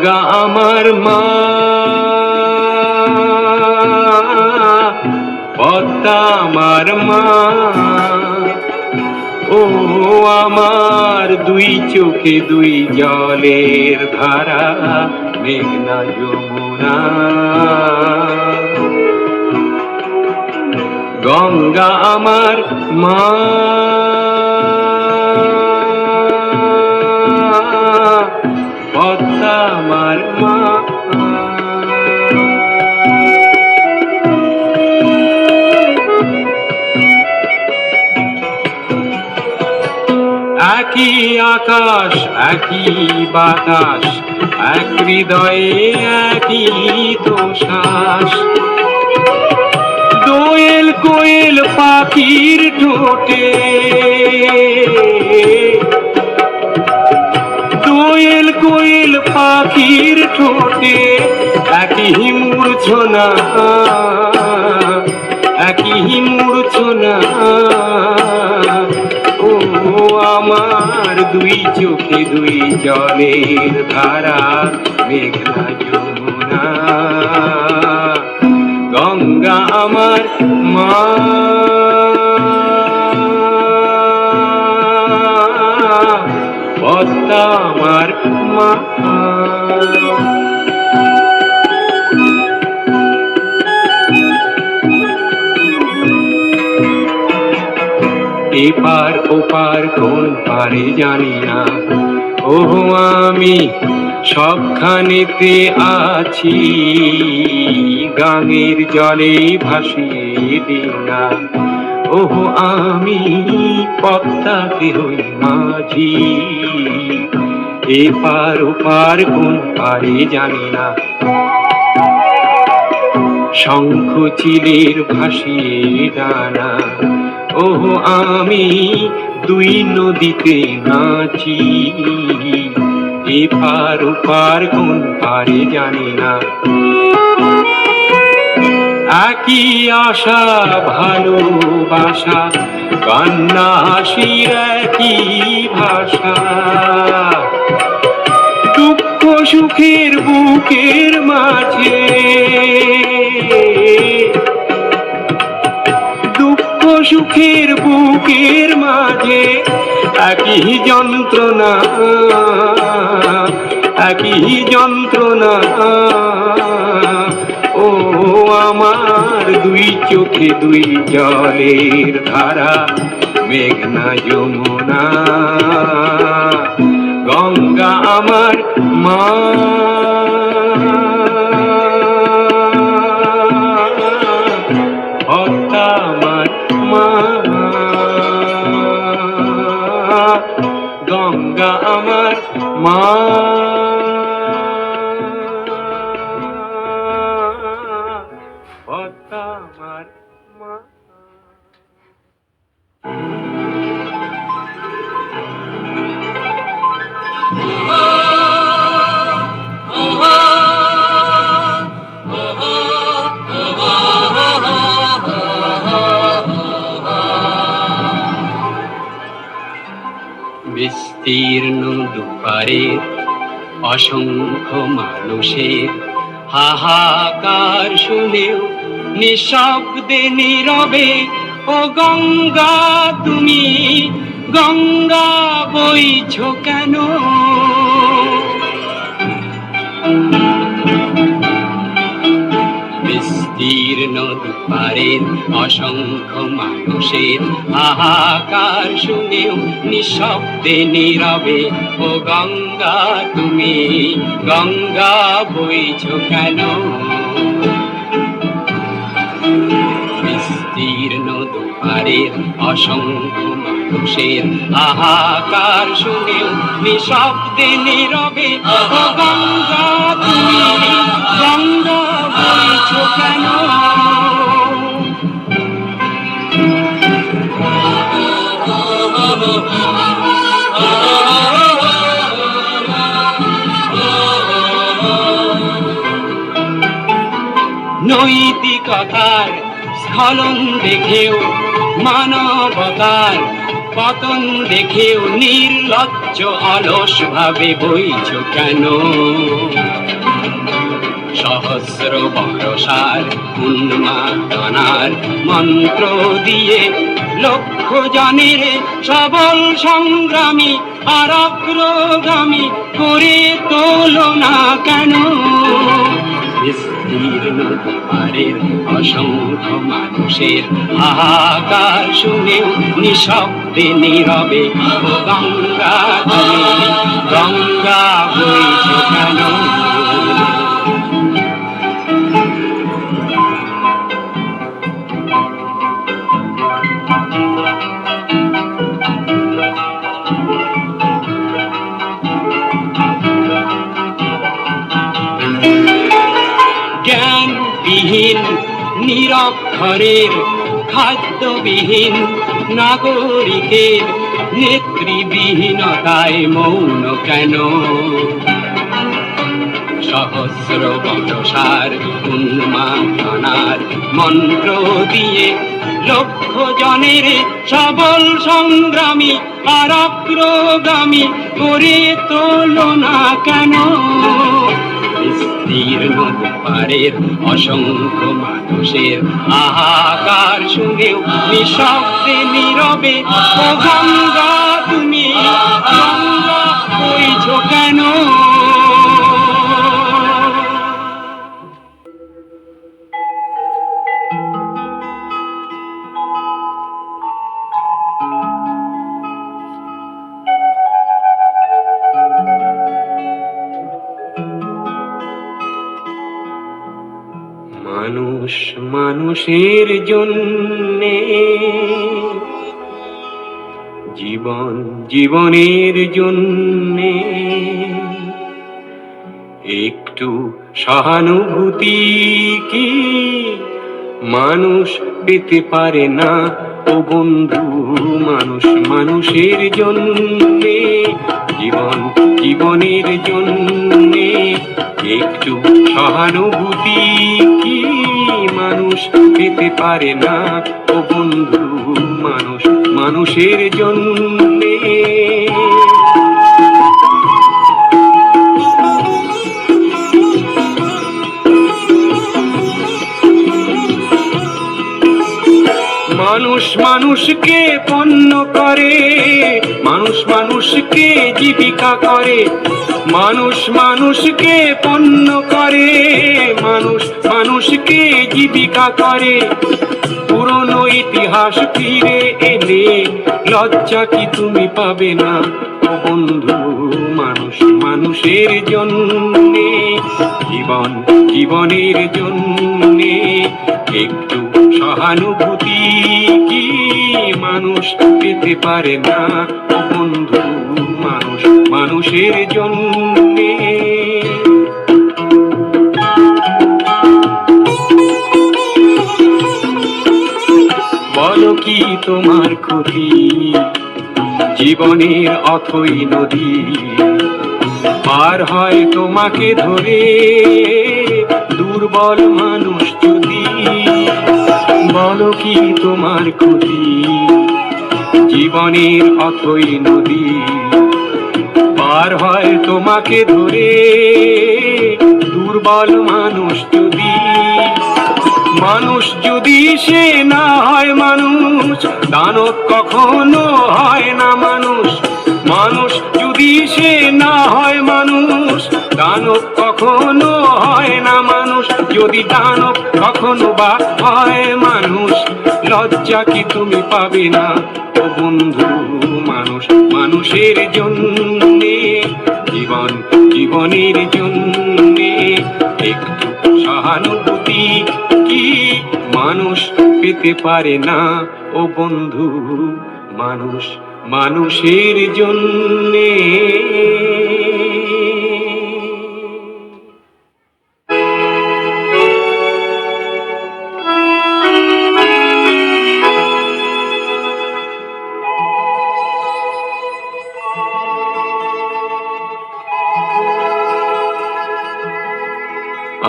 গঙ্গা আমার মা, পদ্মা আমার মা, ও আমার দুই চোখে দুই জলের ধারা, মেঘনা যমুনা। গঙ্গা আমার মা, পদ্মা আমার মা। একই আকাশ একই বাতাস, এক হৃদয়ে একই তো শ্বাস। দোয়েল কোয়েল পাখির ঠোঁটে, দোয়েল কোয়েল পাখির ঠোঁটে একই মূর্ছনা, একই মূর্ছনা। ও আমার দুই চোখে দুই জলের ধারা, মেঘনা যমুনা। গঙ্গা আমার মা, পদ্মা আমার মা। এপার ওপার কোন পারে জানি না, ও আমি সবখানেতে আছি। গাঙের জলে ভাসিয়ে ডিঙা, ও আমি পদ্মাতে হই মাঝি। এপার ওপার কোন পারে জানি না, শঙ্খ চিলের ভাসিয়ে ডানা, ও আমি দুই নদীতে নাচি। এপার ওপার কোন পারে জানি না, একই আশা ভালোবাসা, কান্না হাসির একই ভাষা। দুঃখ সুখের বুকের মাঝে, দুঃখ সুখের বুকের মাঝে একই যন্ত্রণা, একই যন্ত্রণা। ও আমার দুই চোখে দুই জলের ধারা, মেঘনা যমুনা। গঙ্গা আমার মা, পদ্মা আমার মা। গঙ্গা আমার মা, পদ্মা আমার মা। বিস্তীর্ণ দুপারে অসংখ্য মানুষের হাহাকার শুনেও নিঃশব্দে নীরবে, ও গঙ্গা তুমি গঙ্গা বইছো কেন? বিস্তীর্ণ দুপারের অসংখ্য মানুষের হাহাকার শুনেও নিঃশব্দে নীরবে, ও গঙ্গা তুমি গঙ্গা বইছো কেন? বিস্তীর্ণ দুপারের অসংখ্য মানুষের হাহাকার শুনেও নিঃশব্দে নীরবে, ও গঙ্গা তুমি গঙ্গা বইছো কেন? নৈতিকতার স্খলন দেখেও, মানবতার পতন দেখেও নির্লজ্জ অলস ভাবে বইছো কেন? সহস্র বর্ষার উন্মাদনার মন্ত্র দিয়ে লক্ষ জনের সবল সংগ্রামী আর অগ্রগামী করে তোলো না কেন? বিস্তীর্ণ দুয়ারের অসংখ্য মানুষের হাহাকার শুনেও নিঃশব্দে নীরবে গঙ্গা তুমি গঙ্গা বইছে কেন? জ্ঞানবিহীন নিরক্ষরের খাদ্যবিহীন নাগরিকের নেতৃবিহীনতায় মৌন কেন? সহস্র বর্ষার উন্মাদনার মন্ত্র দিয়ে লক্ষ জনের সবল সংগ্রামী আর অগ্রগামী করে তোলো না কেন? বিস্তীর্ণ দুয়ারের অসংখ্য মানুষের হাহাকার শুনেও নিঃশব্দে নীরবে ও গঙ্গা তুমি গঙ্গা বইছ কেন? মানুষ মানুষের জন্যে, জীবন জীবনের জন্যে একটু সহানুভূতি কি মানুষ পেতে পারে না ও বন্ধু? মানুষ মানুষের জন্যে, জীবন জীবনের জন্যে একটু সহানুভূতি কি মানুষ পেতে পারে না ও বন্ধু? মানুষ মানুষের জন্যে। মানুষ মানুষকে পণ্য করে, মানুষ মানুষকে জীবিকা করে, মানুষ মানুষকে পণ্য করে, মানুষ মানুষকে জীবিকা করে। পুরনো ইতিহাস ফিরে এলে লজ্জা কি তুমি পাবে না ও বন্ধু? মানুষ মানুষের জন্যে, জীবন জীবনের জন্যে একটু সহানুভূতি কি মানুষ পেতে পারে না ও বন্ধু? মানুষ মানুষের জন্যে। বলো কি তোমার ক্ষতি জীবনের অথই নদী পার হয় তোমাকে ধরে দুর্বল মানুষ যদি? বলো কি তোমার ক্ষতি জীবনের অথই নদী পার হয় তোমাকে ধরে দুর্বল মানুষ যদি? মানুষ যদি সে না হয় মানুষ, দানব কখনো হয় না মানুষ। মানুষ যদি সে না হয় মানুষ, দানব কখনো হয় না মানুষ। যদি দানব কখনো বা হয় মানুষ, লজ্জা কি তুমি পাবে না ও বন্ধু? মানুষ মানুষের জন্যে, জীবন জীবনের জন্যে একটু সহানুভূতি কি মানুষ পেতে পারে না ও বন্ধু? মানুষ মানুষের জন্যে।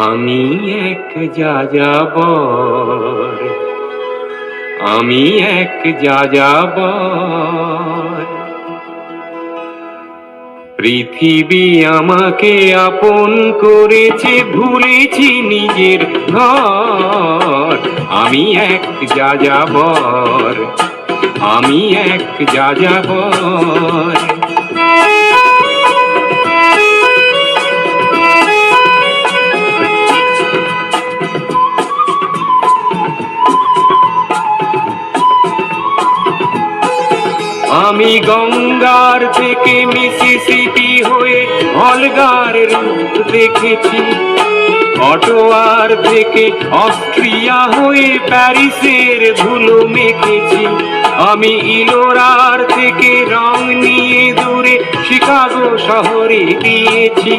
আমি এক যাযাবর, আমি এক যাযাবর, পৃথিবী আমাকে আপন করেছে, ভুলেছি নিজের ঘর। আমি এক যাযাবর, আমি এক যাযাবর। আমি গঙ্গার থেকে মিসিসিপি হয়ে অলগার রূপ দেখেছি, অটোয়ার থেকে অস্ট্রিয়া হয়ে প্যারিসের ধুলো মেখেছি। আমি ইলোরার থেকে রং নিয়ে দূরে শিকাগো শহরে দিয়েছি।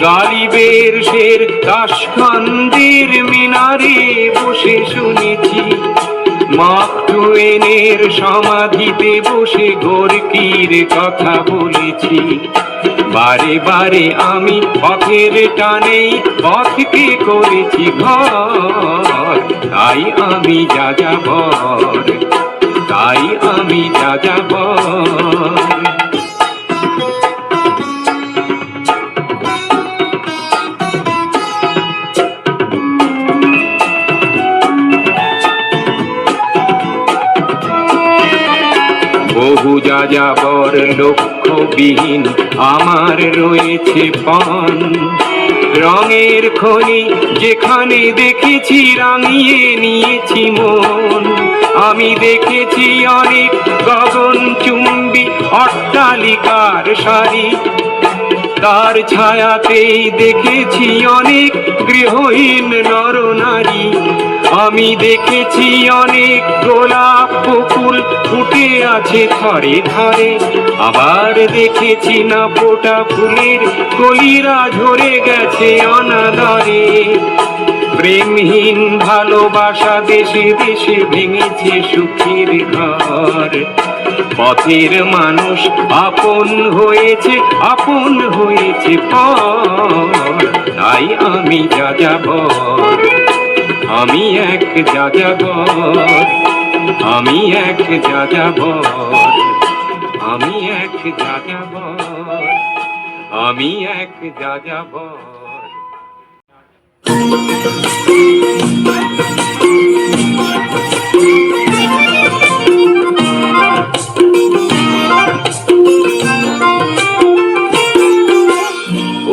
গালিবের শের তাশখন্দের মিনারে বসে শুনেছি। মার্ক টুয়েনের সমাধিতে বসে গোর্কির কথা বলেছি। বারে বারে আমি পথের টানেই পথকে করেছি ঘর। তাই আমি যাযাবর, তাই আমি যাযাবর। বহু যাযাবর লক্ষ্যবিহীন আমার রয়েছে পণ। রঙের খনি যেখানে দেখেছি রাঙিয়ে নিয়েছি মন। আমি দেখেছি অনেক গগনচুম্বী অট্টালিকার সারি, তার ছায়াতেই দেখেছি অনেক গৃহহীন নরনারী। আমি দেখেছি অনেক গোলাপ ফুল ফুটে আছে থরে থরে, আবার দেখেছি না ফোটা ফুলের কলিরা ঝরে গেছে অনাদরে। প্রেমহীন ভালোবাসা দেশে দেশে ভেঙেছে সুখের ঘর। পথের মানুষ আপন হয়েছে, আপন হয়েছে পর। তাই আমি যাযাবর, আমি এক যাযাবর, আমি এক যাযাবর, আমি এক যাযাবর, আমি এক যাযাবর।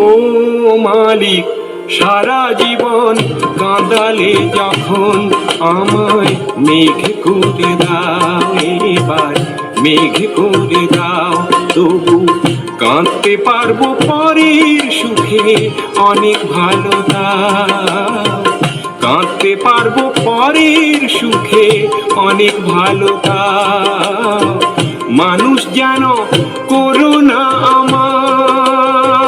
ও মালিক, সারা জীবন কাঁদালে যখন আমায় মেঘ করে দাও, এবার মেঘ করে দাও। তবু কাঁদতে পারবো পরের সুখে অনেক ভালো দাও। কাঁদতে পারবো পরের সুখে অনেক ভালো দাও। মানুষ যেন করো না আমায়,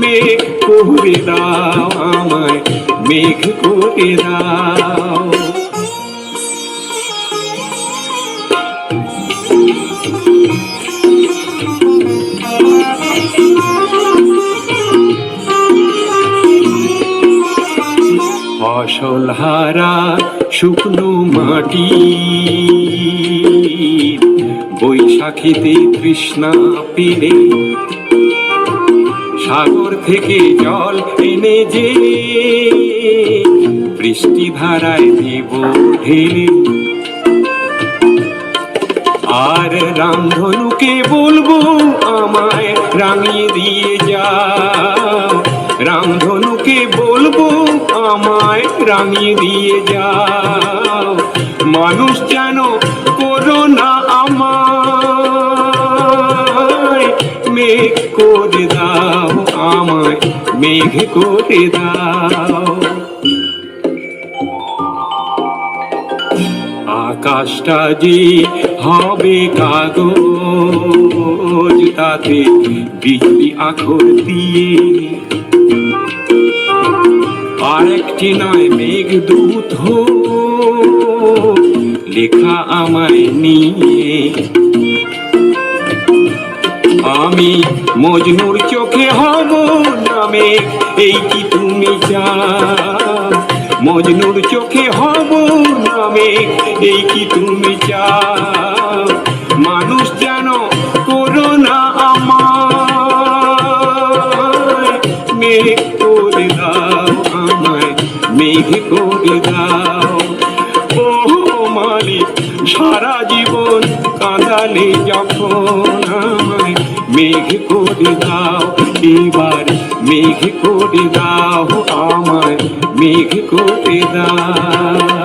মেঘ করে দাও আমায়, মেঘ করে দাও। ফসল হারা শুকনো মাটি, বৈশাখীতে তৃষ্ণা পেলে সাগর থেকে জল এনে যে বৃষ্টি ধারায় দেব ঢেলে। আর রামধনুকে বলবো আমায় রাঙিয়ে দিয়ে যাও, রামধনুকে বলবো আমায় রাঙিয়ে দিয়ে যাও। মানুষ যেন করো না আমায়, মেঘ করে দাও আমায়, মেঘ করে দাও। আকাশটা যে হবে কাগজ, তাতে বিজলি আখর দিয়ে আর একটি নয় মেঘদূত লেখা আমায় নিয়ে। আমি মজনুর চোখে হব না মেঘ, এই কি তুমি চাও? মজনুর চোখে হব না মেঘ, এই কি তুমি চাও? মানুষ যেন করো না মেঘ করে দাও। ও মালিক, সারা জীবন কাঁদালে যখন আমায় মেঘ করে দাও, এবার মেঘ করে দাও, আমায় মেঘ করে দাও।